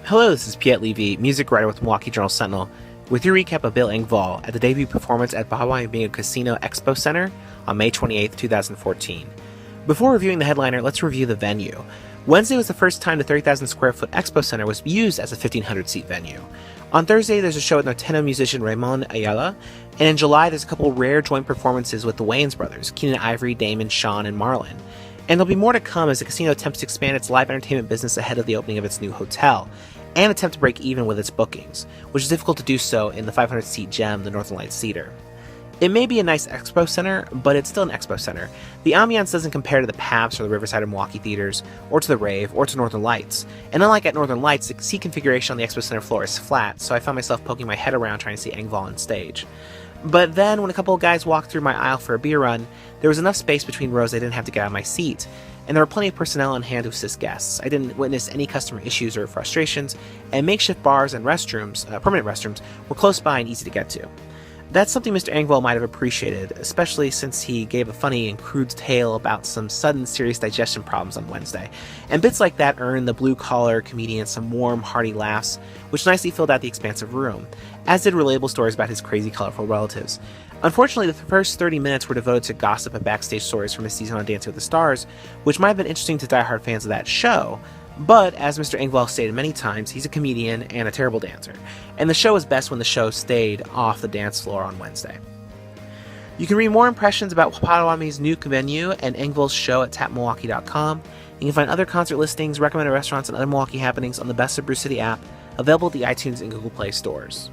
Hello, this is Piet Levy, music writer with Milwaukee Journal Sentinel, with your recap of Bill Engvall at the debut performance at Potawatomi Casino Expo Center on May 28, 2014. Before reviewing the headliner, let's review the venue. Wednesday was the first time the 30,000 square foot Expo Center was used as a 1,500 seat venue. On Thursday, there's a show with Norteño musician Ramon Ayala, and in July, there's a couple rare joint performances with the Wayans brothers, Keenan Ivory, Damon, Sean, and Marlon. And there'll be more to come as the casino attempts to expand its live entertainment business ahead of the opening of its new hotel, and attempt to break even with its bookings, which is difficult to do so in the 500-seat gem, the Northern Lights Theater. It may be a nice expo center, but it's still an expo center. The ambiance doesn't compare to the Pabst or the Riverside or Milwaukee theaters, or to the Rave, or to Northern Lights. And unlike at Northern Lights, the seat configuration on the expo center floor is flat, so I found myself poking my head around trying to see Engvall on stage. But then, when a couple of guys walked through my aisle for a beer run, there was enough space between rows I didn't have to get out of my seat, and there were plenty of personnel on hand to assist guests. I didn't witness any customer issues or frustrations, and makeshift bars and restrooms, permanent restrooms, were close by and easy to get to. That's something Mr. Engvall might have appreciated, especially since he gave a funny and crude tale about some sudden serious digestion problems on Wednesday. And bits like that earned the blue-collar comedian some warm, hearty laughs, which nicely filled out the expansive room, as did relatable stories about his crazy, colorful relatives. Unfortunately, the first 30 minutes were devoted to gossip and backstage stories from his season on Dancing with the Stars, which might have been interesting to diehard fans of that show, but as Mr. Engvall stated many times, he's a comedian and a terrible dancer, and the show was best when the show stayed off the dance floor on Wednesday. You can read more impressions about Potawatomi's new venue and Engvall's show at tapmilwaukee.com. You can find other concert listings, recommended restaurants, and other Milwaukee happenings on the Best of Brew City app, available at the iTunes and Google Play stores.